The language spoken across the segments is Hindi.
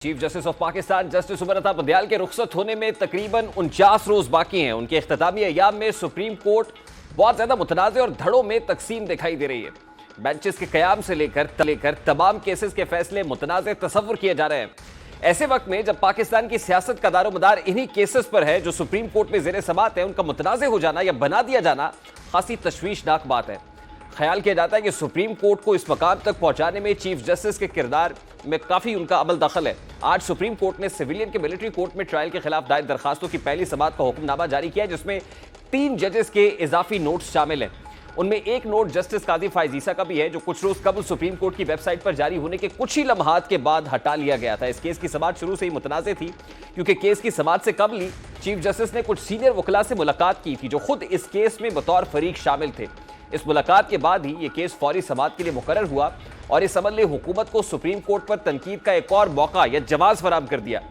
Chief justice of Pakistan justice Umar Ata Bandial के रुखसत होने में तकरीबन 49 रोज बाकी हैं। उनके इख्तितामी अय्याम में सुप्रीम कोर्ट बहुत ज्यादा मुतनाज़ और धड़ों में तकसीम दिखाई दे रही है। बेंचेस के कयाम से लेकर तमाम केसेस के फैसले मुतनाज़ तसव्वुर किए जा रहे हैं। ऐसे वक्त में जब पाकिस्तान की सियासत का दारोमदार इन्हीं केसेस पर है जो सुप्रीम कोर्ट में ज़ेरे समाअत है, उनका मुतनाज़ हो जाना या बना दिया जाना खासी तशवीशनाक बात है। ख्याल किया जाता है कि सुप्रीम कोर्ट को इस मकाम तक पहुंचाने में चीफ जस्टिस के किरदार में काफी उनका अमल दखल है। आज सुप्रीम कोर्ट ने सिविलियन के मिलिट्री कोर्ट में ट्रायल के खिलाफ दायर दरखास्तों की पहली समाअत का हुक्मनामा जारी किया है, जिसमें 3 जजेस के इजाफी नोट्स शामिल हैं। उनमें एक नोट जस्टिस काजी फायज ईसा का भी है, जो कुछ रोज कबल सुप्रीम कोर्ट की वेबसाइट पर जारी होने के कुछ ही लम्हात के बाद हटा लिया गया था। इस केस की समाअत शुरू से ही मुतनाज़ थी, क्योंकि केस की समाअत से कबल ही चीफ जस्टिस ने कुछ सीनियर वकला से मुलाकात की थी जो खुद इस केस में बतौर फरीक शामिल थे। इस मुलाकात के बाद ही यह केस फौरी समाअत के लिए मुकर्रर हुआ और इस अमल ने हुकूमत को सुप्रीम कोर्ट पर तनकीद का एक और मौका या जवाब फराहम कर दिया।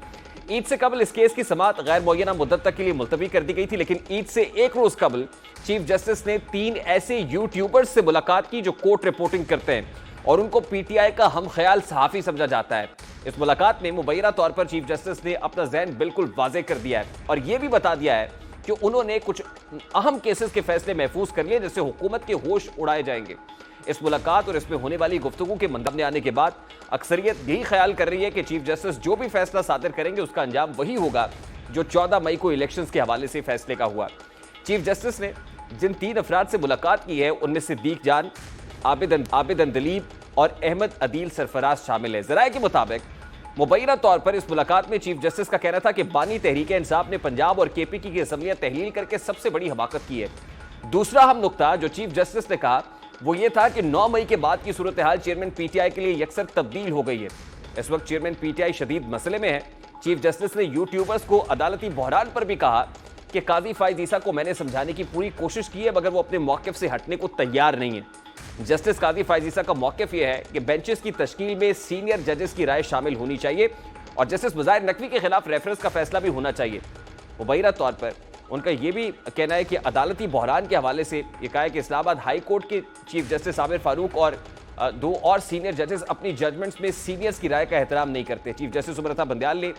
ईद से कबल इस केस की समाअत गैर मुअय्यना मुद्दत तक के लिए मुलतवी कर दी गई थी, लेकिन ईद से एक रोज कबल चीफ जस्टिस ने 3 ऐसे यूट्यूबर्स से मुलाकात की जो कोर्ट रिपोर्टिंग करते हैं और उनको पीटीआई का हम ख्याल सहाफ़ी समझा जाता है। इस मुलाकात में मुबैना तौर पर चीफ जस्टिस ने अपना ज़हन बिल्कुल वाज़ेह कर दिया है और यह भी बता दिया है कि उन्होंने कुछ अहम केसेस के फैसले महफूज कर लिए जिससे हुकूमत के होश उड़ाए जाएंगे। इस मुलाकात और इसमें होने वाली गुफ्तगू के मंदब आने के बाद अक्सरियत यही ख्याल कर रही है कि चीफ जस्टिस जो भी फैसला सादर करेंगे उसका अंजाम वही होगा जो 14 मई को इलेक्शंस के हवाले से फैसले का हुआ। चीफ जस्टिस ने जिन 3 अफराद से मुलाकात की है उनमें सिद्दीक जान, आबिद अंदलीब और अहमद अदील सरफराज शामिल है। ज़राए के मुताबिक मुबैना तौर पर इस मुलाकात में चीफ जस्टिस का कहना था कि बानी तहरीक इंसाफ ने पंजाब और केपीकी की असम्बलियां तहलील करके सबसे बड़ी हमाकत की है। दूसरा अहम नुकता जो चीफ जस्टिस ने कहा वो ये था कि 9 मई के बाद की सूरत हाल चेयरमैन पीटीआई के लिए यकसर तब्दील हो गई है। इस वक्त चेयरमैन पीटीआई शदीद मसले में है। चीफ जस्टिस ने यूट्यूबर्स को अदालती बहरान पर भी कहा कि काजी फायज ईसा को मैंने समझाने की पूरी कोशिश की है, मगर वो अपने मौक़िफ़ से हटने को तैयार नहीं है। जस्टिस काजी फायज ईसा का मौक़िफ़ यह है कि बेंचेस की तश्कील में सीनियर जजेस की राय शामिल होनी चाहिए और जस्टिस मज़ाहिर नकवी के खिलाफ रेफरेंस का फैसला भी होना चाहिए। मुबैना तौर पर उनका यह भी कहना है कि अदालती बहरान के हवाले से यह कहा है कि इस्लामाबाद हाई कोर्ट के चीफ जस्टिस आमिर फारूक और 2 और सीनियर जजेस अपनी जजमेंट्स में सीनियर्स की राय का एहतराम नहीं करते। चीफ जस्टिस उमर अता बंदयाल ने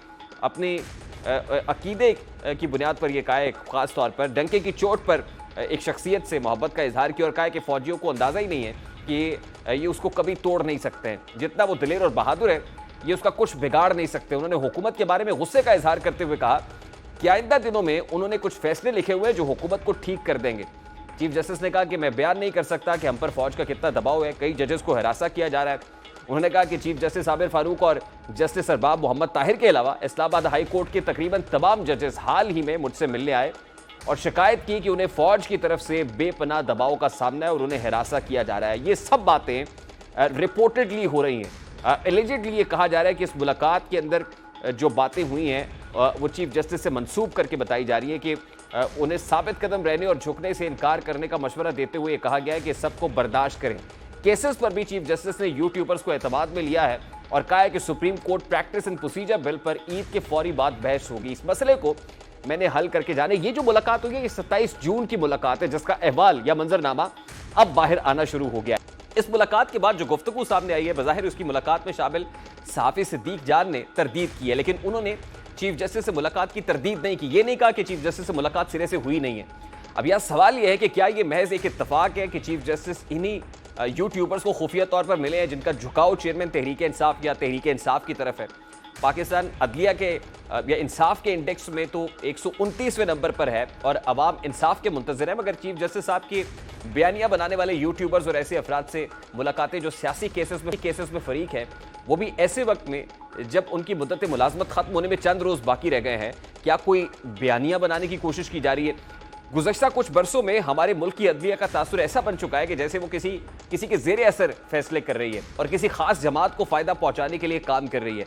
अपने अकीदे की बुनियाद पर यह कहा है, ख़ास तौर पर डंके की चोट पर एक शख्सियत से मोहब्बत का इजहार किया और कहा है कि फ़ौजियों को अंदाज़ा ही नहीं है कि ये उसको कभी तोड़ नहीं सकते हैं। जितना वो दिलेर और बहादुर है ये उसका कुछ बिगाड़ नहीं सकते। उन्होंने हुकूमत के बारे में गुस्से का इजहार करते हुए कहा कि आइंदा दिनों में उन्होंने कुछ फैसले लिखे हुए हैं जो हुकूमत को ठीक कर देंगे। चीफ जस्टिस ने कहा कि मैं बयान नहीं कर सकता कि हम पर फौज का कितना दबाव है, कई जजेस को हिरासा किया जा रहा है। उन्होंने कहा कि चीफ जस्टिस आमिर फारूक और जस्टिस अरबाब मोहम्मद ताहिर के अलावा इस्लामाबाद हाई कोर्ट के तकरीबन तमाम जजेस हाल ही में मुझसे मिलने आए और शिकायत की कि उन्हें फौज की तरफ से बेपनाह दबाव का सामना है और उन्हें हिरासा किया जा रहा है। ये सब बातें रिपोर्टेडली हो रही हैं। एलिजिडली ये कहा जा रहा है कि इस मुलाकात के अंदर जो बातें हुई हैं वो चीफ जस्टिस से मंसूब करके बताई जा रही है कि उन्हें साबित कदम रहने और झुकने से इनकार करने का मशवरा देते हुए कहा गया है कि सबको बर्दाश्त करें। केसेस पर भी चीफ जस्टिस ने यूट्यूबर्स को एतमाद में लिया है और कहा है कि supreme court practice and procedure bill पर ईद के फौरी बाद बहस होगी। इस मसले को मैंने हल करके जाने। ये जो मुलाकात हुई है ये 27 जून की मुलाकात है, जिसका अहवाल या मंजरनामा अब बाहर आना शुरू हो गया है। इस मुलाकात के बाद जो गुफ्तगू सामने आई है, बज़ाहिर उसकी मुलाकात में शामिल सहाफ़ी सिद्दीक जान ने तरदीद की है, लेकिन उन्होंने चीफ जस्टिस से मुलाकात की तरदीद नहीं की। ये नहीं कहा कि चीफ जस्टिस से मुलाकात सिरे से हुई नहीं है। अब यह सवाल यह है कि क्या ये महज एक इत्तफाक है कि चीफ जस्टिस इन्हीं यूट्यूबर्स को खुफिया तौर पर मिले हैं जिनका झुकाव चेयरमैन तहरीक इंसाफ या तहरीक इंसाफ की तरफ है। पाकिस्तान अदलिया के या इंसाफ के इंडेक्स में तो 129वें नंबर पर है और अवाम इंसाफ के मुंतज़िर है, मगर चीफ जस्टिस साहब की बयानियाँ बनाने वाले यूट्यूबर्स और ऐसे अफराद से मुलाकातें जो सियासी केसेस में फरीक हैं, वो भी ऐसे वक्त में जब उनकी मुद्दत मुलाजमत ख़त्म होने में चंद रोज़ बाकी रह गए हैं। क्या कोई बयानियाँ बनाने की कोशिश की जा रही है? गुज़श्ता कुछ बरसों में हमारे मुल्क की अदलिया का तासुर ऐसा बन चुका है कि जैसे वो किसी के ज़ेरे असर फैसले कर रही है और किसी खास जमात को फ़ायदा पहुँचाने के लिए काम कर रही है।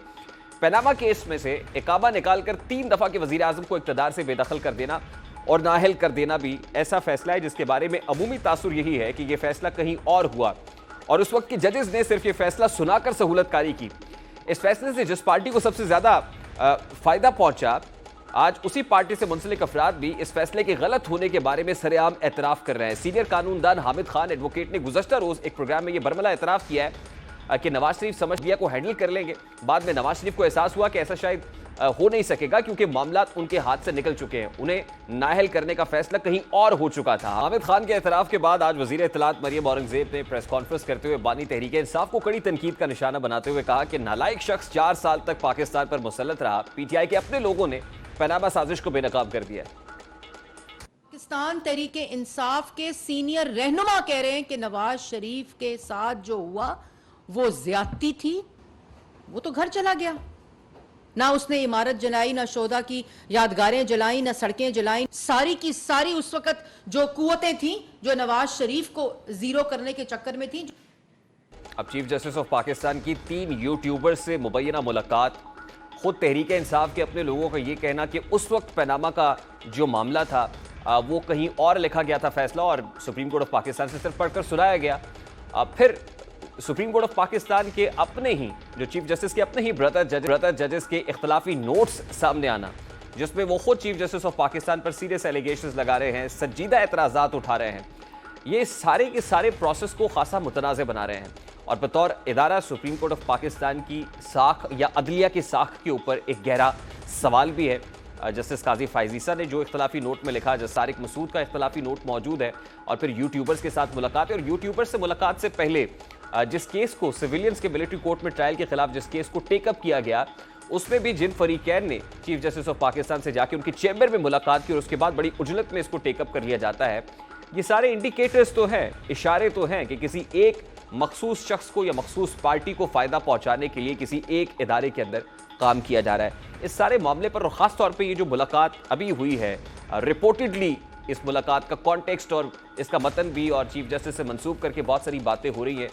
पनामा केस में से इकामा निकालकर 3 दफ़ा के वज़ीर आज़म को इक़्तिदार से बेदखल कर देना और नाअहल कर देना भी ऐसा फैसला है जिसके बारे में अमूमी तासुर यही है कि यह फैसला कहीं और हुआ और उस वक्त के जजेस ने सिर्फ ये फैसला सुनाकर सहूलतकारी की। इस फैसले से जिस पार्टी को सबसे ज़्यादा फ़ायदा पहुँचा, आज उसी पार्टी से मुंसलिक अफराद भी इस फैसले के गलत होने के बारे में सरेआम एतराफ़ कर रहे हैं। सीनियर कानूनदान हामिद खान एडवोकेट ने गुज़श्ता रोज़ एक प्रोग्राम में यह बरमला एतराफ़ किया है कि नवाज शरीफ समझ लिया को हैंडल कर लेंगे। बाद में नवाज शरीफ को एहसास हुआ कि ऐसा शायद हो नहीं सकेगा, क्योंकि मामला उनके हाथ से निकल चुके हैं, उन्हें नाअहल करने का फैसला कहीं और हो चुका था। हामिद खान के एतराफ के बाद आज वजीर इत्तलात मरियम औरंगजेब ने प्रेस कॉन्फ्रेंस करते हुए बानी तहरीक इंसाफ को कड़ी तनकीद का निशाना बनाते हुए कहा कि नालायक शख्स 4 साल तक पाकिस्तान पर मुसल्लत रहा, पीटीआई के अपने लोगों ने पनामा साजिश को बेनकाब कर दिया। पाकिस्तान तहरीक इंसाफ के सीनियर रहनुमा कह रहे हैं कि नवाज शरीफ के साथ जो हुआ वो ज्यादती थी, वो तो घर चला गया, ना उसने इमारत जलाई, ना शोधा की यादगारें जलाई, ना सड़कें जलाई, सारी की सारी उस वक्त जो कुव्वतें थीं जो नवाज शरीफ को जीरो करने के चक्कर में थी। अब चीफ जस्टिस ऑफ पाकिस्तान की 3 यूट्यूबर से मुबैना मुलाकात, खुद तहरीक इंसाफ के अपने लोगों का ये कहना कि उस वक्त पनामा का जो मामला था वो कहीं और लिखा गया था फैसला, और सुप्रीम कोर्ट ऑफ पाकिस्तान से सिर्फ पढ़कर सुनाया गया। फिर सुप्रीम कोर्ट ऑफ पाकिस्तान के अपने ही जो चीफ जस्टिस के अपने ही ब्रदर जजेस के इख्तलाफी नोट्स सामने आना, जिसमें वो खुद चीफ जस्टिस ऑफ पाकिस्तान पर सीरियस एलिगेशंस लगा रहे हैं, संजीदा एतराज़ात उठा रहे हैं, ये सारे के सारे प्रोसेस को खासा मुतनाज़ बना रहे हैं। और बतौर इदारा सुप्रीम कोर्ट ऑफ पाकिस्तान की साख या अदलिया की साख के ऊपर एक गहरा सवाल भी है। जस्टिस काजी फाइजीसा ने जो इख्तलाफी नोट में लिखा, जस्टिस तारिक मसूद का इख्तलाफी नोट मौजूद है, और फिर यूट्यूबर्स के साथ मुलाकात है। और यूट्यूबर्स से मुलाकात से पहले जिस केस को सिविलियंस के मिलिट्री कोर्ट में ट्रायल के खिलाफ जिस केस को टेकअप किया गया, उसमें भी जिन फरीकैन ने चीफ जस्टिस ऑफ पाकिस्तान से जाके उनकी चैम्बर में मुलाकात की और उसके बाद बड़ी उजलत में इसको टेकअप कर लिया जाता है, ये सारे इंडिकेटर्स तो हैं, इशारे तो हैं कि किसी एक मखसूस शख्स को या मखसूस पार्टी को फ़ायदा पहुंचाने के लिए किसी एक इदारे के अंदर काम किया जा रहा है। इस सारे मामले पर और ख़ास तौर पे ये जो मुलाकात अभी हुई है, रिपोर्टेडली इस मुलाकात का कॉन्टेक्स्ट और इसका मतन भी और चीफ जस्टिस से मंसूब करके बहुत सारी बातें हो रही हैं।